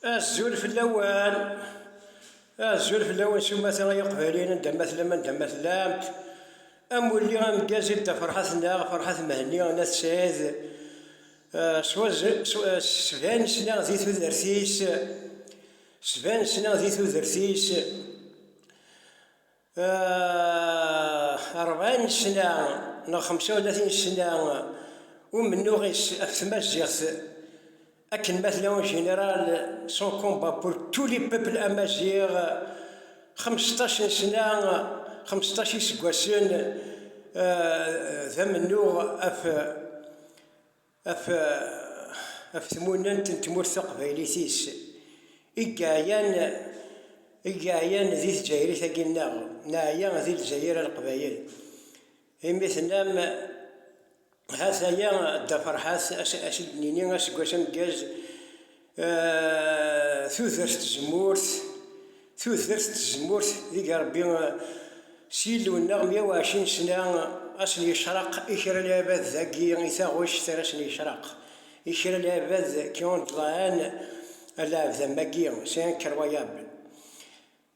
الزول في الأول الزول في الأول شو مثلا يقبلين ندم مثلا من دم مثلا أمولي غنكازي دا فرحتنا فرحة مهنية ناس سعيد. سبعين سنة ذي ثوثرتيس 70 سنة ذي ثوثرتيس 40 سنة نا 35 سنة ومنو غيس أكن مثلا اون جينيرال سون كومبا بور تو لي بيبل امازيغ 15 سنة 15 سكواسون ذا منو اف ثموننت تمورث قبايليتيس إيكايان ذي الجزائر ثقينا نايا ذي الجزائر القبايل مثلا هذايا دا فرحات أشدنيني أسكواشن كاز ثوثرت زمورت ذيك ربي سيلو النغ 120 سنة أسن يشرق إكرا لابد ذاكي إثاغوش ثراسن يشرق إكرا لابد كيون طلعان اللعب ذا ماكي سي انكرويابل.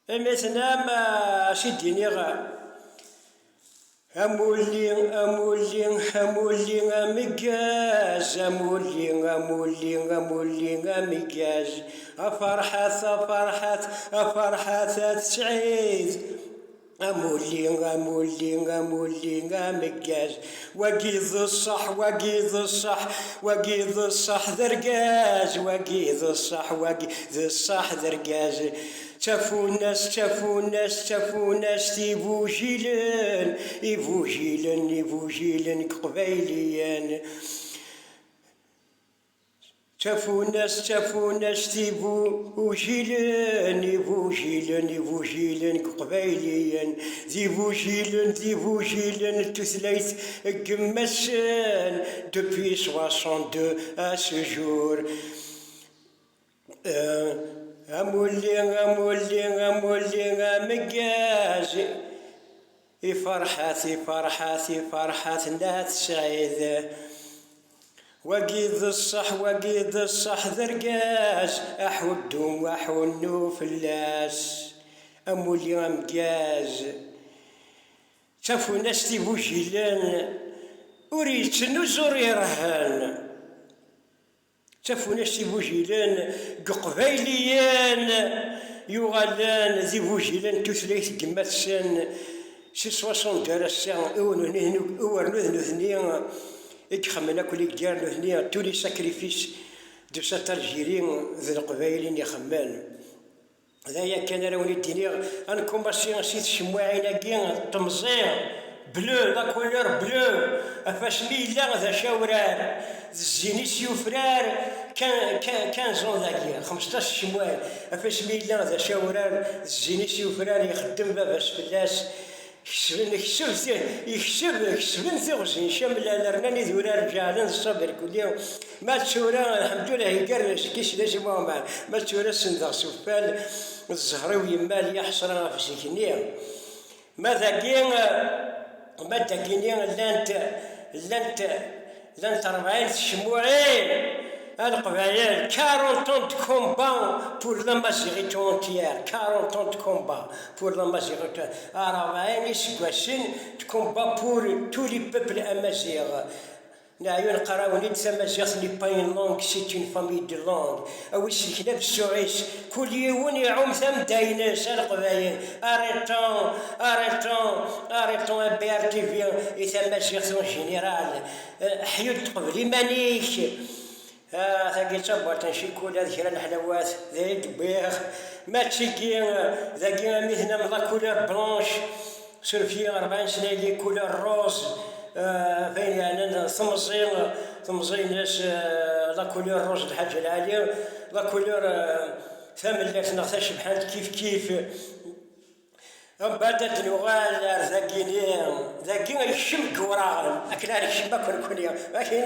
مثلا ما سيديني أمولي أميكاز أمولي أميكاز أفرحات سعيد أمولي أميكاز وقيض الصح ذرقاز وقيض الصح ذرقاز. شافوا الناس يبوجيلن قبيليان. شافوا الناس يبوجيلن قبيليان ذي بوجيلن تثليث قمسان depuis 62 à ce jour. أمولي مكاز فرحات ناس سعيدة وقيد الصح ذرقاس أحودهم وأحونو فلاس. أمولي مكاز شافوا ناس تيبوجيلان وريت نزور يرهان شافوا ناس تيبوجيلان قبايليان يغالان ذي بوجيلان تثليث قماتسان سي 60 درسان اورنو ذنيا يخمنا كل كار ذنيا تولي ساكريفيس دو سات الجيرين ذي القبايلين يخمان. هذايا كان راه وليديني انكومباسيون سيت شمواعينا كين تمزير بلو لا كولور بلو افاش ميلا ذا شاورار الزيني سيوفرار كان زون ذاكيا 15 شموال افاش ميلا ذا شاورار الزيني سيوفرار يخدم باباس فلاس يكسبن ثغزين شامل لرناني ذورا رجالين الصبر كل يوم ما تشورا الحمد لله يقرش كيش لازم ما تشورا سندغ سوفال الزهري ويمال يحصر في سكنيه ماذا كين ماذا كينين لانت 40 شموعين القبائل 40 ans de combat pour la majorité entière 40 ans de combat pour la majorité 40 سكواشين de combat pour tous les peuples amazigh. نعيون قراوني تسمازيغ ني با اون لونغ سيت اون فامي دو لونغ او السكنه بالسويس كل يوم يعوم ثم دايناس القبايل اريتون بي ار تي في يتمازيغ جينيرال حيود قبل مانيك ثاقي تصبر تنشيكول هذيك الحلوات ذي دبيخ ما تشيكي ذاكي مثلا مضى كولور بلونش سورفي 40 سنه لي كولور روز فين يعني ثمزين ناس لا كولور روز الحاجه العاليه لا كولور ثمن اللي نغتاش بحال كيف بدات نغال ذاكي الشم كوراغن اكل الشم كون لكن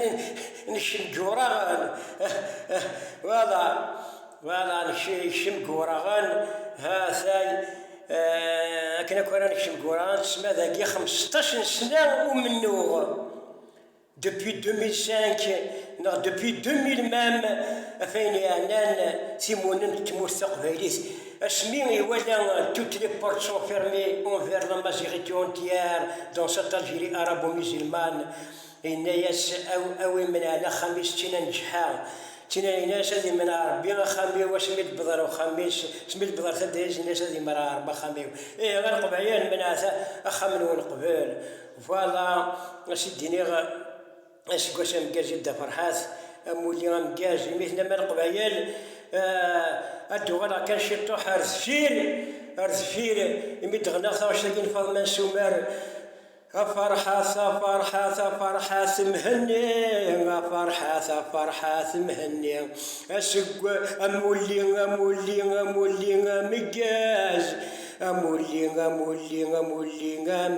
نشم كوراغن والله الشم كوراغن هذا كنا كوران نشم كوران تسمى ذاكي 15 سنه ومنو depuis 2005 depuis 2000 même فين يعنان سيمونن تموت تقبايليت اسمي ولا toutes les portes sont fermées envers la majorité entière dans cette Algérie arabo-musulmane الناس أو من أنا خميس تينا نجحا تينا ناس هذه من ربي خامي وسميت بضر وخميس سميت بضر تدريس الناس هذه من ربي خامي إيه غنقب عيان من هذا أخمن ونقبل فوالا سيديني اش كواش مكاجي بدا فرحات مولي مكاجي مثل ما نقب عيال الدوغلا كان شي طوح رزفير يمد غنا 23 فاطمه سومر فرحة مهني فرحة مهني أسق أمولي مجاز أمولي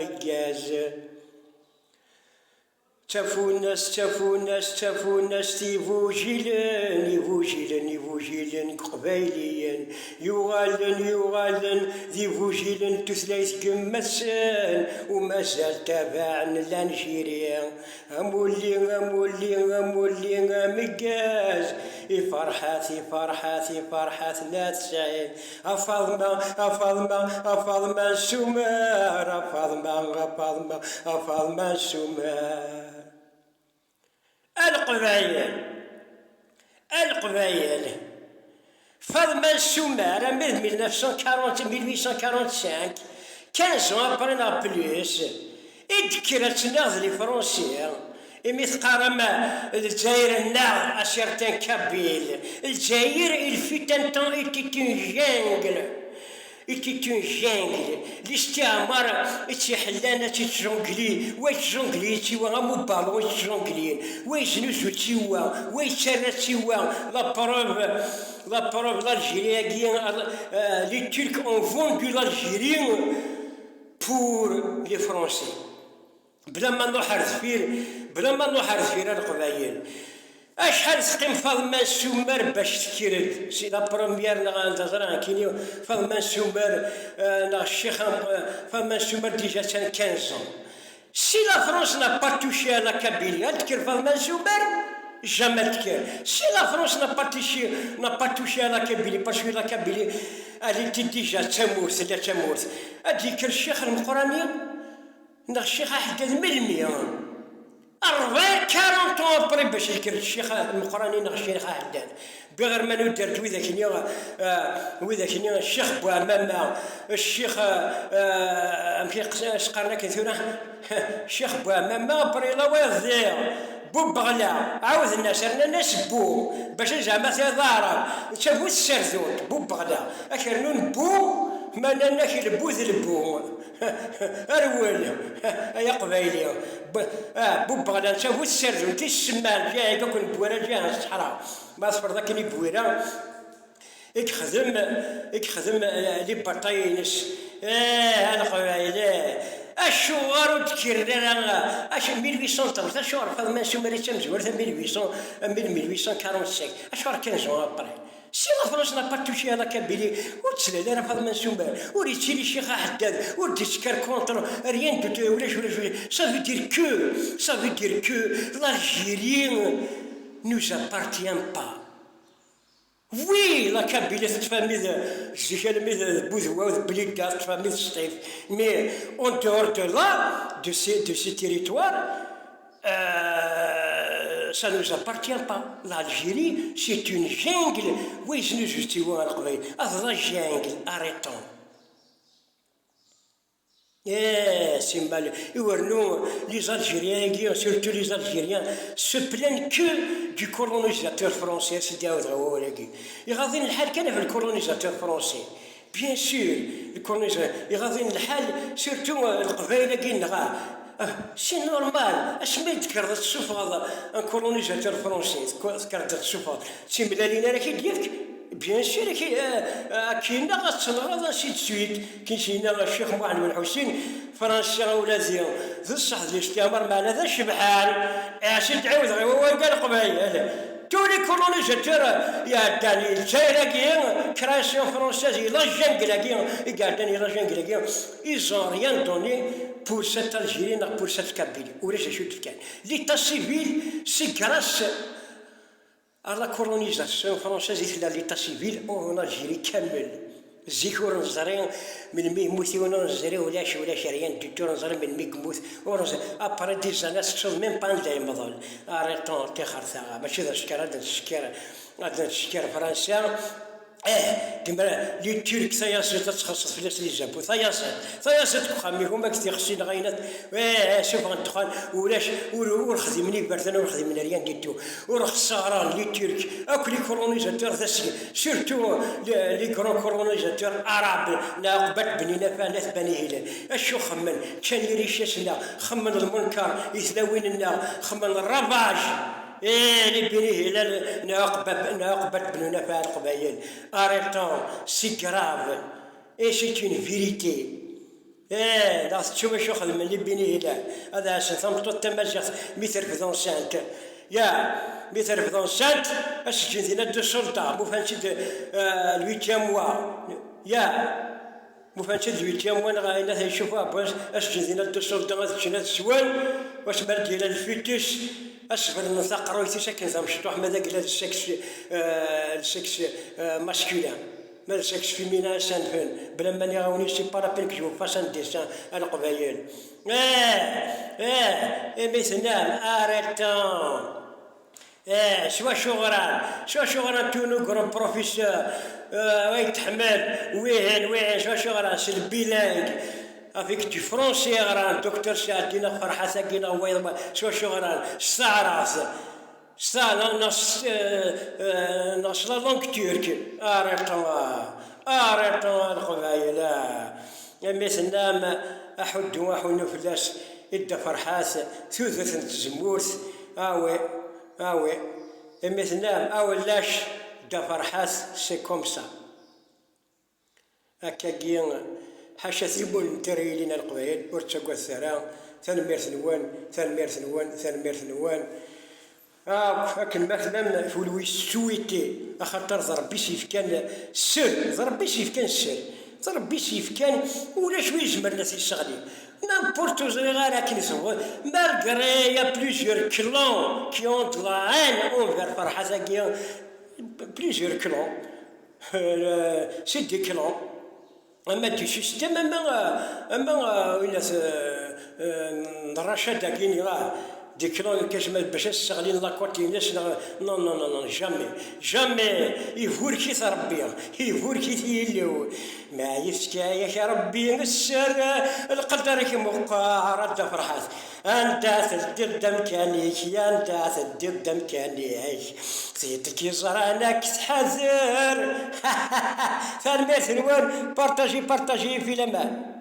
مجاز شافوا الناس يفوجيلن قبايليا يغالن ذي فوجيلن تثليث كمسان ومازال تابعن لانجيريا أمولي مقاز فرحات نات سعيد أفاضما سمار أفاضما سمار القبائل فاطمة السمارة من 1845 15 ans après la plus ذكرتنا لي فرنسيين مثقارما الجزائر النار أشرتين كابيل الجزائر il fut un temps était une jungle الاستعمار تيحلانا تيتجونغلي ويتجونغلي تيوا غامو بالو ويتجونغلي ويجنوسو تيوا ويتسرى تيوا لا بروف l'Algérie les Turcs ont vendu l'Algérie pour les Français بلا ما نروح القبايل أشحال سقيم فاطمة السمر باش تكرد سي لا بروميير نغنتظر كينيو فاطمة السمر نا الشيخ فاطمة السمر ديجا كان 15 ans سي لا فرنسا n'a pas touché à la Kabylie تذكر فاطمة السمر jamais تذكر سي لا فرنسا n'a pas touché à la Kabylie parce que la Kabylie elle était déjà تموت هذيك الشيخ المقراني نا الشيخ حدد ملمية 40 ans après باش يذكر الشيخ المقراني الشيخ حداد بغير ما ندرت وذاك الشيخ بواماما الشيخ مشي قرنا كثيرا الشيخ بواماما بريلا ويضيع بو بغلا عاود الناس رانا ناس بو باش زعما تضارب شافوا السردوت بو بغلا اكرنون بو ما ناكل بوذ البو أرول يا قبايلي بو بغدا نشوفو السردون تي السمان جاي كون بويرة جاي الصحراء ما صبر ذاك اللي بويرة يخدم لي بطاينس أنا قبايلي الشوار تكرر اش 1813 شهر فاطمة السمري تمزور 1845 اشهر 15 ابري سي لا فرنسا n'a pas touché à la Kabylie وتسلا انا فاطمة السمري وريتي لي الشيخ حداد وديتكر كونتر ريان دو ولا ça veut dire que l'Algérie nous appartient pas. Oui, la Kabylie cette famille de Bouzoua ou de Blida, cette famille de Stef. Mais en dehors de là, de ces territoires, ça ne nous appartient pas. L'Algérie, c'est une jungle. Oui, je nous suis dit, la jungle, arrêtons. C'est mal. Les Algériens, surtout les Algériens, se plaignent que du colonisateur français. C'est il غاضين الحال كان في الكولونيزاتور فرنسي. Bien sûr, le colonisateur. il غاضين الحال surtout القبائل كينغا. C'est normal. اش ما يذكر الصفه ان كولونيزاتور فرنسي ذكرت الصفه. سي ملالينا راكي ديالك. Bien sûr, كاين غتنغض سي تسويت كاين الشيخ محمد بن حسين فرنسا ولازم ذو الصح الاستعمار معنا ذا الشبحان اش تعاود غير هو قال قبايل تولي كولونيزاتور يا داني الجزائر كراسيون فرونسيز لا جانغلاكي قاعدين لا جانغلاكي ils ont rien donné pour cette Algérie pour cette Kabylie ولاش شو كان l'état civil c'est grâce لا كولونيزاسيون فرونسيز يتلا ليتا سيفيل اون الجيري كامل. زيك ورنزري من مي يموت ورنزري ولاش ريان ديتو رنزري من مي يموت ورنزري ابري دي زاناس تشوف ميم با نداي مضل اريطون تيخر ثاغا ماشي ذا الشكر هذا الشكر فرنسا. كيما لي تيرك ثياسات تخصص في لي جابو ثياسات خامي هما كتيخصين غينات شوف غندخل ولاش ورخدمني برثنا ورخدمني ريان ديتو ورخساران لي تيرك اكو لي كولونيزاتور ذاسك سيرتو لي كرون كولونيزاتور عرب ناقبت بنينا فانات بني هلال اشو خمن كان ريشاسنا خمن المنكر يثلاوين لنا خمن الرافاج لي بني هلال ناقبت بنونا فيها القبايل اريتون سي كراف سي اون فيريتي. لا تشوف شو خدم لي بني هلال هذا عشان ثمطو تماجخ ميتر في دون سانت ميتر في دون سانت اش جينا دو سولدا مو فهمتي الويتيام مو فهمتي الويتيام وين غاينا يشوفوها باش اش جينا دو سولدا غاتجينا السوان واش مال ديال الفيتوس أسفل من ثقرو يتسكن ذا مشطوح ماذا قال السكس ماسكولين ما السكس فيمينا سانفين بلا ما نغاوني سي با لابين كيو فاسان ديسان القبايل مثلا اريتون شوا شغران تونو كرون بروفيسور ويتحمل وين شغران سي البيلانغ افيك دو فرونسي غران دكتور شادينا فرحه ساكينا ويض شو غران استعرف لا نص لا لونغ تورك اريتون القبايل مثلا احد وحن فلاس ادى فرحات ثوثة الزمورث اوي مثلا اولاش دا فرحات سي كوم سا هكاكي حاشا ثيبون نتريلين القبائل ورتشاكوا الثراء ثالميرث نوان لكن مثلا فولوي سويتي خاطر ضربي سيف كان ولا شوي يجمل ناس يشغلي n'importe où malgré il y a plusieurs clans qui ont de la haine envers Farha Zakian, plusieurs clans, c'est des clans. أما دي سيستم أما الناس الرشاد كاين راه دي كلون كاش باش تشغلين لاكوتي ناس نو جامي يفوركي ربي يفوركي تيلو ما يسكايا يا ربي نسر القدر كي مقارد فرحات انت تدير دمكانيك انت تدير دمكانيك سيتك يزرانك تحذر ثالث وين بارطاجي في الامان